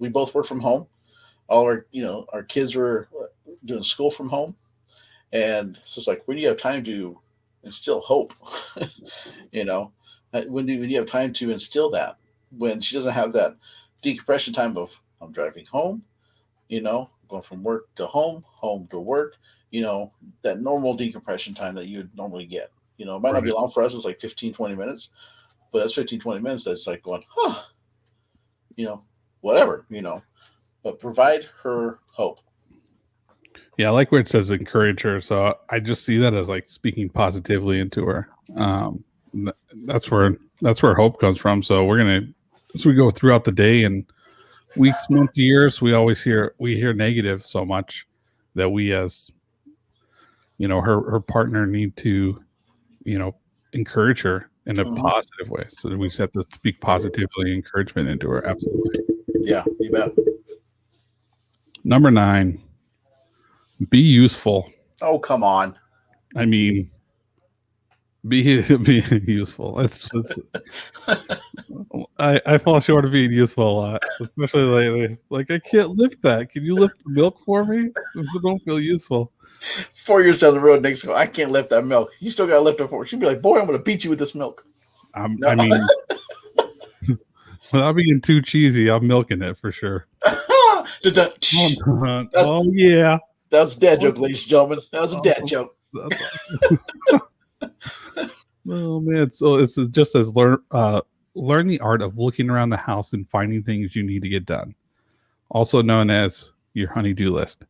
we both work from home. All our, our kids were doing school from home. And so it's like, when do you have time to instill hope? you know, when do you have time to instill that when she doesn't have that decompression time of I'm driving home, going from work to home to work, that normal decompression time that you would normally get. It might not be Right. long for us. It's like 15, 20 minutes, but that's 15, 20 minutes. That's like going, huh, you know, whatever, but provide her hope. Yeah, I like where it says encourage her. So I just see that as like speaking positively into her. That's where hope comes from. So we're gonna, as we go throughout the day and weeks, months, years, we hear negative so much that we, as her partner, need to, encourage her in a Mhm. positive way. So we just have to speak positively encouragement into her. Absolutely. Yeah, you bet. Number 9, be useful. Oh, come on. I mean, be useful. I fall short of being useful a lot, especially lately. Like, I can't lift that. Can you lift the milk for me? I don't feel useful. 4 years down the road, next go, I can't lift that milk. You still got to lift it for. She'd be like, boy, I'm going to beat you with this milk. No. I mean, without being too cheesy, I'm milking it for sure. That's, Oh yeah. that was a dad joke, ladies and gentlemen. That was a dad Awesome. joke. That's oh man, so it's just as learn the art of looking around the house and finding things you need to get done, also known as your honey-do list.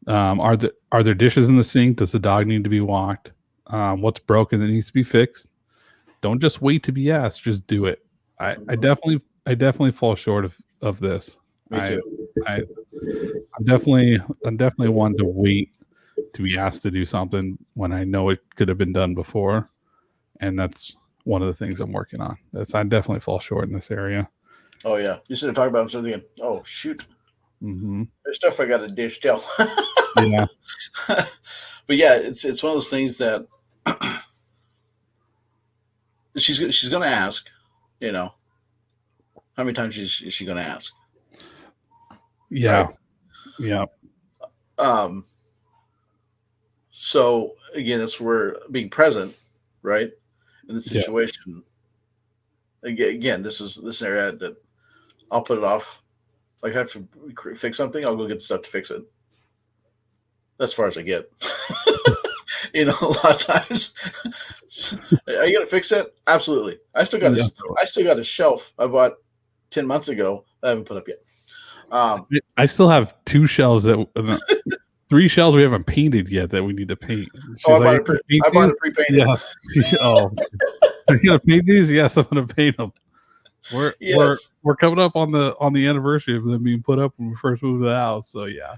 Are there dishes in the sink? Does the dog need to be walked? What's broken that needs to be fixed? Don't just wait to be asked. Just do it. I definitely fall short of this. Me I, too. I I'm definitely one to wait to be asked to do something when I know it could have been done before, and that's one of the things I'm working on. I definitely fall short in this area. Oh, yeah. You should have talked about something. Oh, shoot. Hmm. There's stuff I got to dish still. Yeah, But yeah, it's one of those things that she's going to ask, how many times is she going to ask? yeah, Right. yeah, Um, so again, that's where being present, right, in the yeah. situation. Again, this is this area that I'll put it off. Like, I have to fix something, I'll go get the stuff to fix it. That's as far as I get. A lot of times, are you gonna fix it? Absolutely. Yeah. I still got a shelf I bought 10 months ago that I haven't put up yet. I still have 3 shelves we haven't painted yet that we need to paint. Oh, She's like, "You gonna paint I bought these?" it pre-painted. Yes. Oh, are you gonna paint these? Yes, I'm gonna paint them. We're we're Yes. we're coming up on the anniversary of them being put up when we first moved to the house. So yeah.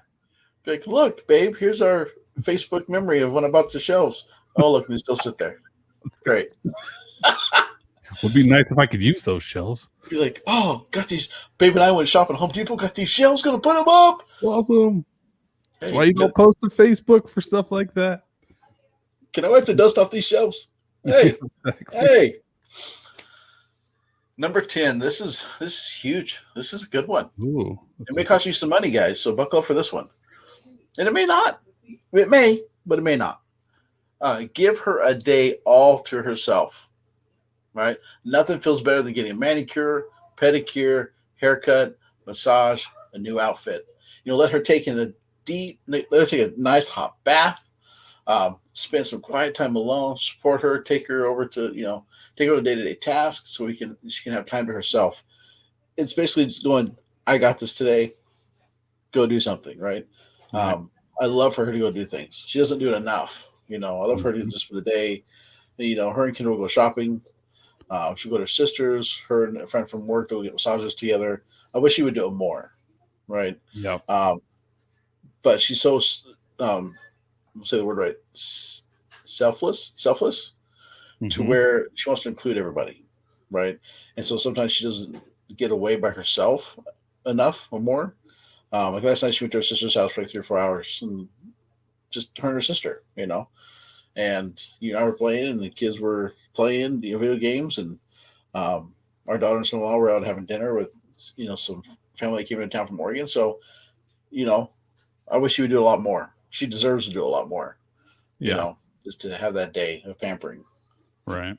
Like, look, babe, here's our Facebook memory of when I bought the shelves. Oh, look, they still sit there. Great. Would be nice if I could use those shelves. You're like, oh, got these. Babe and I went shopping at Home Depot, got these shelves, gonna put them up. Awesome. That's Hey, why you don't post to Facebook for stuff like that. can I wipe the dust off these shelves? Hey, Exactly. hey. Number 10. This is huge. This is a good one. Ooh, It may cost you some money, guys, so buckle up for this one. And it may not. It may, but it may not. Give her a day all to herself. Right? Nothing feels better than getting a manicure, pedicure, haircut, massage, a new outfit. Let her take let her take a nice hot bath, spend some quiet time alone, support her, take her over to, take her to day-to-day tasks so she can have time to herself. It's basically just going, I got this today, go do something, right? Right. I love for her to go do things. She doesn't do it enough. I love her to Mhm. just for the day. Her and Kendra will go shopping. She'll go to her sister's. Her and a friend from work, they'll get massages together. I wish she would do it more, right? Yep. But she's so, I'll say the word right, selfless to Mhm. where she wants to include everybody, right? And so sometimes she doesn't get away by herself enough or more. Like last night, she went to her sister's house for like 3 or 4 hours, and just her and her sister. and you and I were playing, and the kids were playing video games, and our daughters-in-law were out having dinner with some family that came into town from Oregon. So you know, I wish she would do a lot more. She deserves to do a lot more. You Yeah. know, just to have that day of pampering. Right.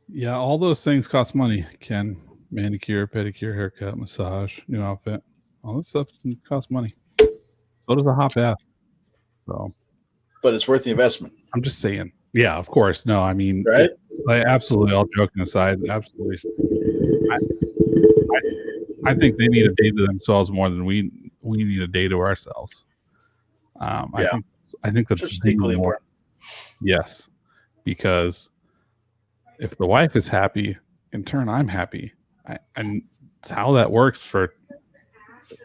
Yeah. All those things cost money, Ken. Manicure, pedicure, haircut, massage, new outfit. All this stuff costs money. So does a hot bath. So But it's worth the investment, I'm just saying. Yeah, of course. No, I mean, right? like, absolutely. All joking aside, absolutely. I, I think they need a day to themselves more than we need a day to ourselves. I Yeah, think that's just the equally more. important. Yes, because if the wife is happy, in turn, I'm happy. And it's how that works for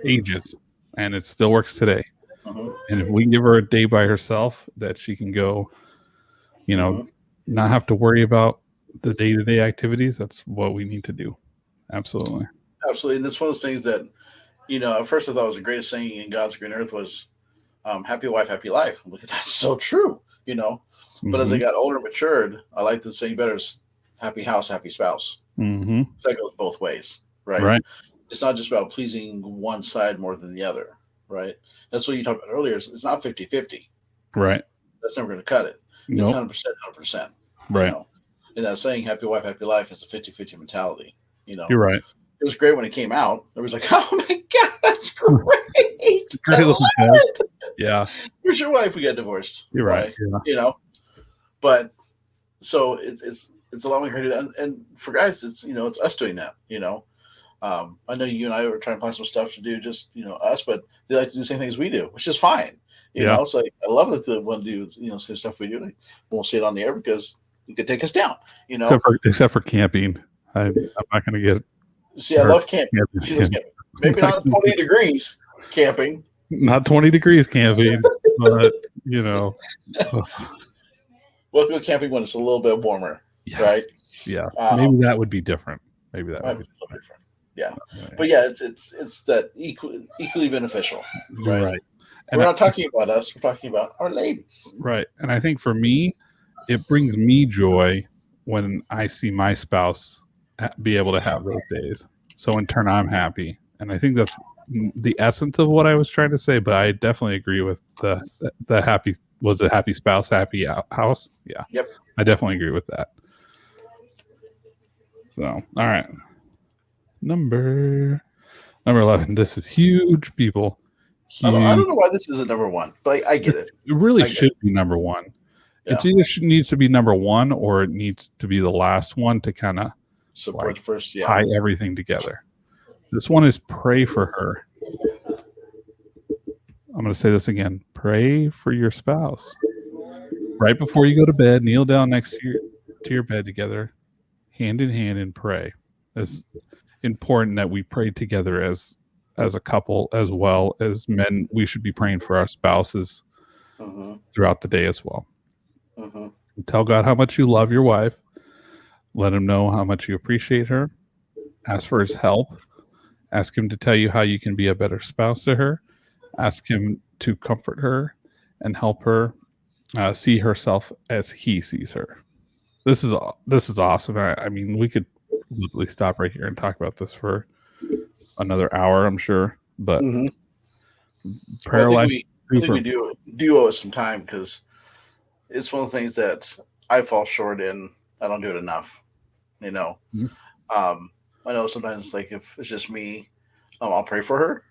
ages, and it still works today. Hmm. And if we can give her a day by herself that she can go, Hmm. not have to worry about the day-to-day activities, that's what we need to do. Absolutely. Absolutely, and it's one of those things that at first I thought was the greatest saying in God's green earth was "Happy wife, happy life." I'm like, that's so true. But as I Mm-hmm. got older and matured, I like the saying better is "Happy house, happy spouse." Mm-hmm. So that goes both ways, right? Right. It's not just about pleasing one side more than the other, right? That's what you talked about earlier. It's not 50-50. Right. That's never going to cut it. It's Nope. 100%, 100%. Right. And that saying, happy wife, happy life, is a 50-50 mentality. You're right. It was great when it came out. It was like, oh my God, that's great. Great I little love tag. it. Yeah. Where's your wife? We got divorced. You're right. Why? Yeah. But so it's allowing her to do that. And for guys, it's us doing that. I know you and I were trying to find some stuff to do, just us, but they like to do the same thing as we do, which is fine. Yeah. So I love that they want to do same stuff we do. We won't say it on the air because you could take us down. Except for camping. I'm not going to get. See, I love camping. She loves camping. Maybe not 20 degrees camping. Not 20 degrees camping, but We'll have to go camping when it's a little bit warmer, yes. right? Yeah, maybe that would be different. Maybe that would be different. Yeah, but yeah, it's that equally beneficial. You're right. And we're not talking about us. We're talking about our ladies. Right. And I think for me, it brings me joy when I see my spouse be able to have those days. So in turn, I'm happy. And I think that's the essence of what I was trying to say. But I definitely agree with the happy, was it happy spouse, happy house? Yeah. Yep. I definitely agree with that. So, all right. Number 11. This is huge, people. I don't know why this isn't number one, but I get it. It really should be number one. Yeah. It either needs to be number one or it needs to be the last one to kind of support first. Yeah. Tie everything together. This one is pray for her. I'm going to say this again. Pray for your spouse. Right before you go to bed, kneel down next to your bed together, hand in hand, and pray. It's important that we pray together as a couple, as well as men. We should be praying for our spouses throughout the day as well. Tell God how much you love your wife. Let him know how much you appreciate her. Ask for his help. Ask him to tell you how you can be a better spouse to her. Ask him to comfort her and help her see herself as he sees her. This is awesome. I mean, we could literally stop right here and talk about this for another hour, I'm sure. But prayer life. I think we do owe it some time, because it's one of the things that I fall short in. I don't do it enough. I know sometimes, like, if it's just me, I'll pray for her,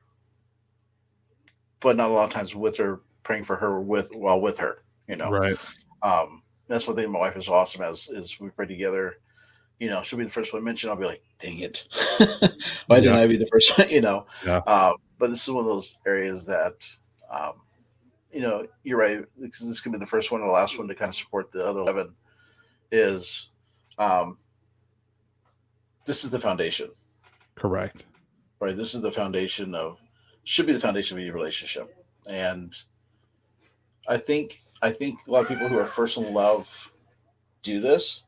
but not a lot of times with her, praying for her while with her. Right. That's one thing my wife is awesome as, is we pray together. She'll be the first one to mention. I'll be like, dang it. Why didn't I be the first one? Yeah. But this is one of those areas that, you're right. This could be the first one or the last one to kind of support the other 11 is, this is the foundation. Correct. Right. This is the foundation should be the foundation of your relationship. And I think a lot of people who are first in love do this,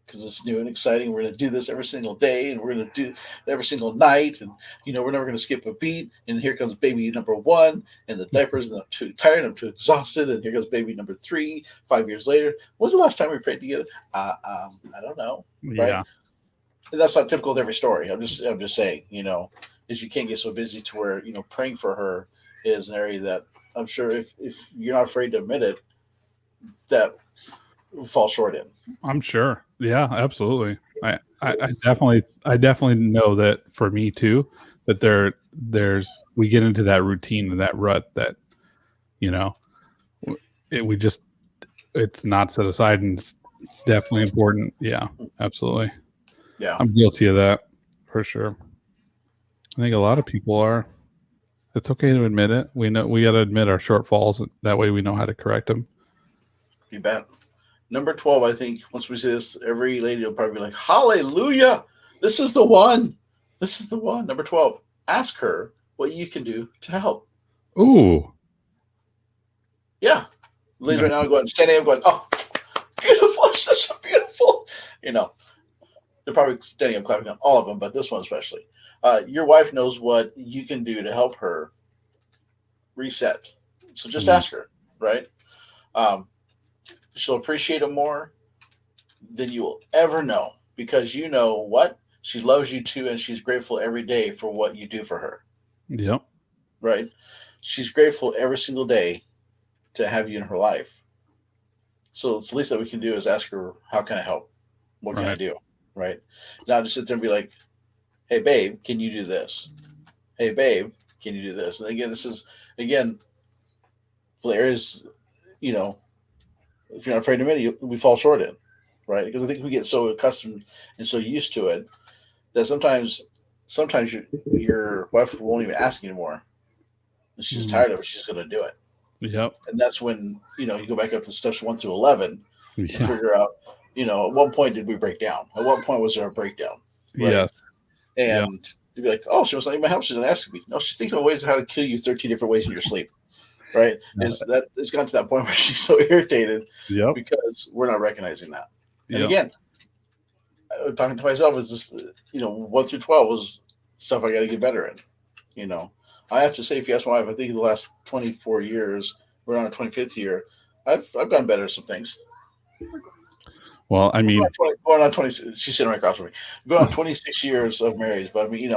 because it's new and exciting. We're going to do this every single day, and we're going to do it every single night, and we're never going to skip a beat. And here comes baby number 1, and the diapers, and I'm too tired, I'm too exhausted, and here goes baby number 3. 5 years later, when's the last time we prayed together? I don't know, right? Yeah. And that's not typical of every story. I'm just saying, is you can't get so busy to where praying for her is an area that I'm sure if you're not afraid to admit it, that will fall short in. I'm sure. Yeah, absolutely. I definitely know that for me too, that there's we get into that routine and that rut that it's not set aside, and it's definitely important. Yeah, absolutely. Yeah. I'm guilty of that for sure. I think a lot of people are. It's okay to admit it. We know we got to admit our shortfalls. That way we know how to correct them. You bet. Number 12, I think once we say this, every lady will probably be like, hallelujah, this is the one. This is the one. Number 12, ask her what you can do to help. Ooh. Yeah. Ladies right now are going, standing up going, oh, beautiful, such a beautiful, they're probably standing up clapping on all of them, but this one especially. Your wife knows what you can do to help her reset. So just ask her, right? She'll appreciate it more than you will ever know, because you know what? She loves you too, and she's grateful every day for what you do for her. Yep. Right? She's grateful every single day to have you in her life. So it's the least that we can do is ask her, how can I help? What can I do? Right? Not just sit there and be like, hey, babe, can you do this? Hey, babe, can you do this? And again, this is, the areas, if you're not afraid to admit it, we fall short in, right? Because I think we get so accustomed and so used to it that sometimes your wife won't even ask anymore. And she's tired of it. She's going to do it. Yep. And that's when, you go back up to steps 1 through 11 and figure out, at what point did we break down? At what point was there a breakdown? Right? Yes. And you'd be like, oh, she was not even help. She's going to ask me. No, she's thinking of ways of how to kill you 13 different ways in your sleep. Right? It's gotten to that point where she's so irritated because we're not recognizing that. And again, talking to myself is this, 1 through 12 was stuff I got to get better in. I have to say, if you ask my wife, I think in the last 24 years, we're on our 25th year, I've gotten better at some things. Well, I mean, going on 20, she's sitting right across from me. Going on 26 years of marriage, but I mean,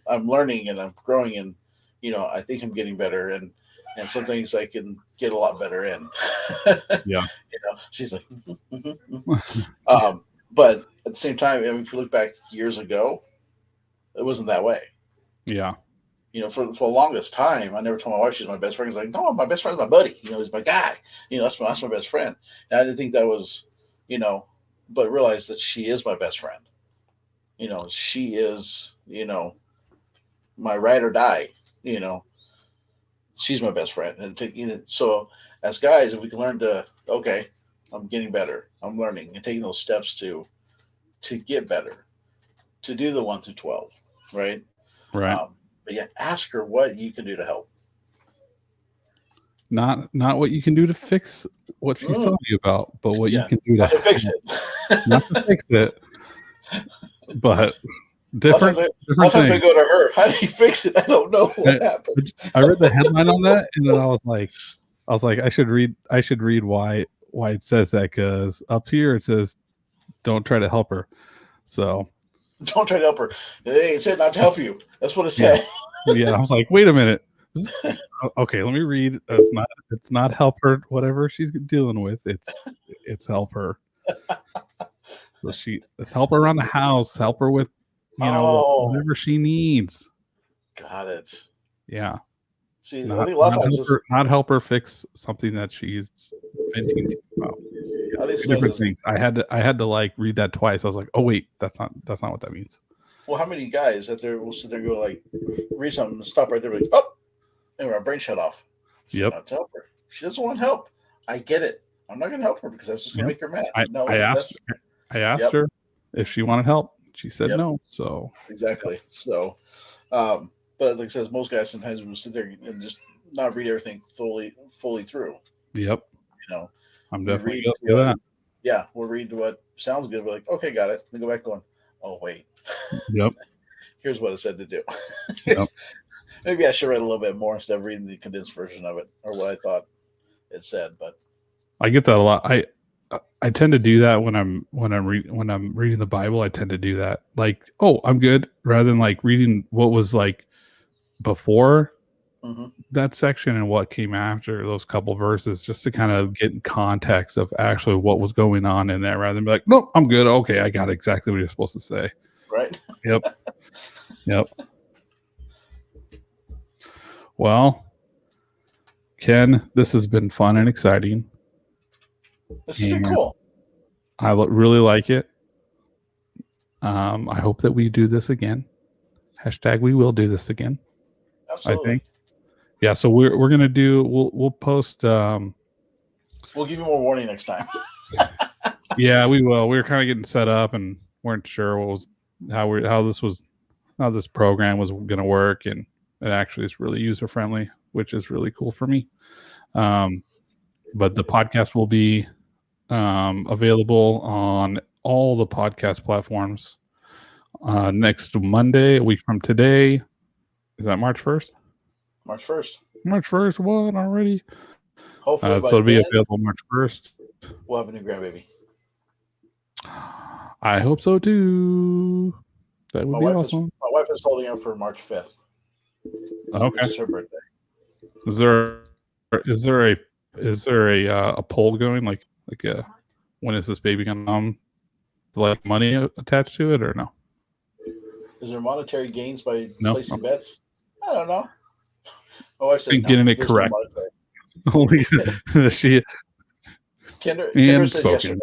I'm learning and I'm growing, and I think I'm getting better, and some things I can get a lot better in. Yeah. She's like, but at the same time, if you look back years ago, it wasn't that way. Yeah. For the longest time, I never told my wife she's my best friend. It's like, no, my best friend's my buddy. He's my guy. That's my best friend. And I didn't think that was, but realized that she is my best friend. She is, my ride or die. She's my best friend. And so as guys, if we can learn to, okay, I'm getting better, I'm learning and taking those steps to get better, to do the 1 through 12, right? Right. But yeah, ask her what you can do to help. Not what you can do to fix what she's telling you about, but what you can do to fix it. Not to fix it, but different things. I go to her. How do you fix it? I don't know what happened. I read the headline on that, and then I was like, I should read why it says that, because up here it says, "Don't try to help her." So don't try to help her. It said not to help you. That's what it said. Yeah, I was like, wait a minute. Okay, let me read. It's not help her, whatever she's dealing with. It's help her. So it's help her around the house, help her with whatever she needs. Got it. Yeah. See, I think a lot of times not help her fix something that she's venting about. Different things. I had to like read that twice. I was like, oh wait, that's not what that means. Well, how many guys that there will sit there and go like, read something and stop right there, like, oh, and our brain shut off. So not to help her. She doesn't want help. I get it. I'm not going to help her because that's just going to make her mad. I asked her if she wanted help. She said no. So exactly. So, but like I said, most guys sometimes will sit there and just not read everything fully through. Yep. You know, I'm definitely guilty of that. Yeah, we'll read what sounds good. We're like, okay, got it. Then go back going, oh wait, Yep. here's what it said to do. Yep. Maybe I should read a little bit more instead of reading the condensed version of it or what I thought it said. But I get that a lot. I tend to do that when I'm reading the Bible. I tend to do that. Like, oh, I'm good, rather than like reading what was like before that section and what came after those couple verses, just to kind of get context of actually what was going on in there, rather than be like, nope, I'm good. Okay, I got exactly what you're supposed to say. right. Yep. Yep. Well, Ken, this has been fun and exciting. This has been cool. I really like it. I hope that we do this again. # we will do this again. Absolutely. I think. Yeah, so we're gonna do. We'll post. We'll give you more warning next time. Yeah, we will. We were kind of getting set up and weren't sure how this program was gonna work, and it actually is really user friendly, which is really cool for me. But the podcast will be available on all the podcast platforms next Monday, a week from today. Is that March 1st? March 1st. March 1st, what already? Hopefully, so it'll be available March 1st. We'll have a new grandbaby. I hope so too. That would be awesome. My wife is holding up for March 5th. Okay. Which is her birthday. Is there a poll going like when is this baby gonna come? Like money attached to it or no? Is there monetary gains by No. placing bets? I don't know. My wife says getting it correct. She Kendra says yesterday.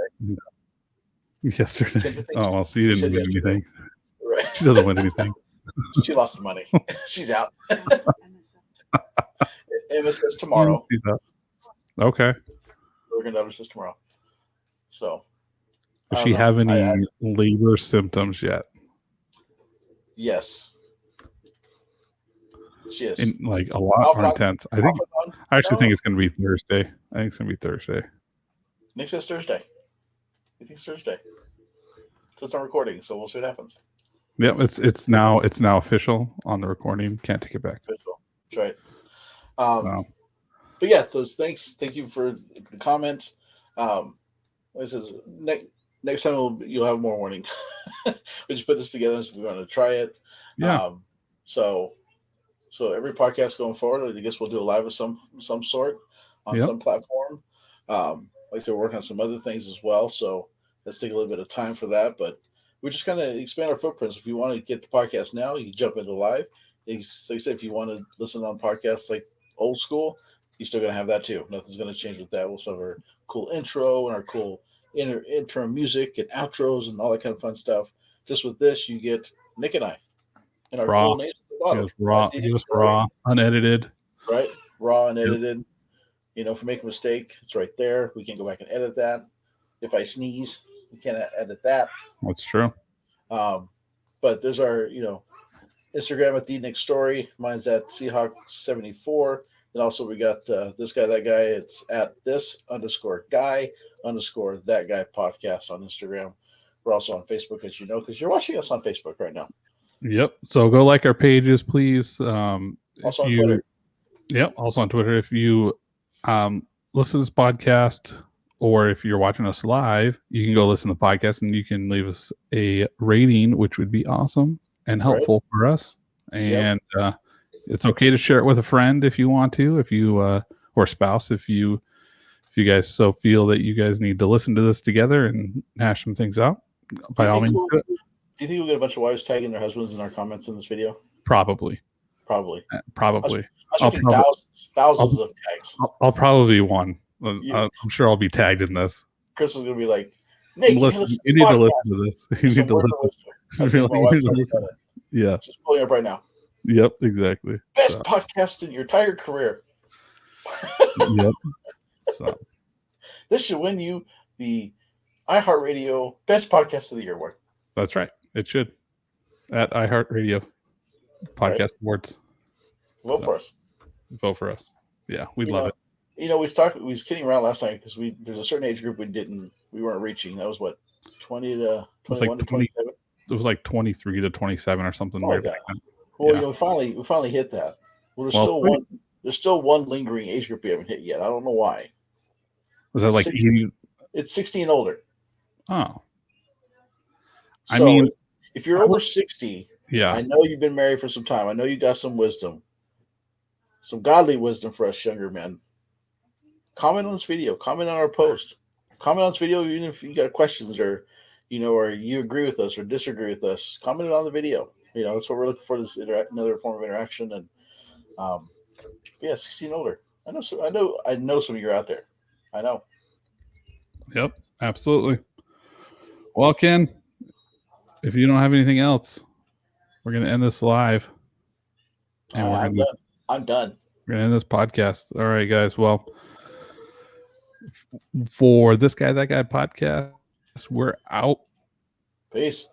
Yesterday. Oh, well, so you didn't win anything. Right. She doesn't win anything. She lost the money. She's out. MSS tomorrow. Okay. We're gonna notice this tomorrow. So, does she have any labor symptoms yet? Yes, she is. Like a lot more intense. I actually think it's going to be Thursday. I think it's going to be Thursday. Nick says Thursday. He thinks Thursday. So it's not recording. So we'll see what happens. Yep, it's now official on the recording. Can't take it back. Official. That's right. But yeah, those thanks. Thank you for the comment. This is next time you'll have more warning. We just put this together, so we're going to try it. Yeah. So every podcast going forward, I guess we'll do a live of some sort on some platform. Like I said, we're working on some other things as well. So let's take a little bit of time for that. But we just kind of expand our footprints. If you want to get the podcast now, you jump into live. Like I said, if you want to listen on podcasts like old school, you're still going to have that too. Nothing's going to change with that. We'll still have our cool intro and our cool intro music and outros and all that kind of fun stuff. Just with this, you get Nick and I and our cool names at the bottom. Just raw, unedited. Right? Raw, unedited. You know, if we make a mistake, it's right there. We can go back and edit that. If I sneeze, we can't edit that. That's true. But there's our, Instagram at the Nick Story. Mine's at Seahawk74. And also we got this guy, that guy. It's at this_guy_that guy podcast on Instagram. We're also on Facebook, as you know, because you're watching us on Facebook right now. Yep. So go like our pages, please. Also on Twitter. Yep. Also on Twitter. If you listen to this podcast, or if you're watching us live, you can go listen to the podcast and you can leave us a rating, which would be awesome and helpful for us. And it's okay to share it with a friend if you want to, if you or spouse, if you guys so feel that you guys need to listen to this together and hash some things out. By all means, do you think we'll get a bunch of wives tagging their husbands in our comments in this video? Probably. Probably. I'll thousands of tags. I'll probably be one. I'm sure I'll be tagged in this. Chris is going to be like, Nick, you need to listen to this. You need to listen. Yeah. Just pulling up right now. Yep, exactly. Best podcast in your entire career. Yep. So this should win you the iHeartRadio Best Podcast of the Year award. That's right. It should. At iHeartRadio Podcast Awards. Vote for us. Vote for us. Yeah, we'd love it. We was kidding around last night because there's a certain age group we weren't reaching. That was what, 20 to It was like 21 to 20. 27. It was like 23 to 27 or something Something weird. like Like that. that. Well, Yeah. we finally hit that. Well, Well, there's still one lingering age group we haven't hit yet. I don't know why. was that like 80? It's 60 and older. Oh, So I mean, if you're I over would- 60, yeah. I know you've been married for some time. I know you got some wisdom, some godly wisdom for us younger men. Comment on this video. Comment on our post. Comment on this video even if you got questions or or you agree with us or disagree with us. Comment it on the video. That's what we're looking for. This another form of interaction. And yeah, 16 older. I know some of you are out there. I know. Yep, absolutely. Well, Ken, if you don't have anything else, we're gonna end this live, and I'm done. I'm done. we're gonna end this podcast. All right, guys. Well, for this guy, that guy podcast, we're out. Peace.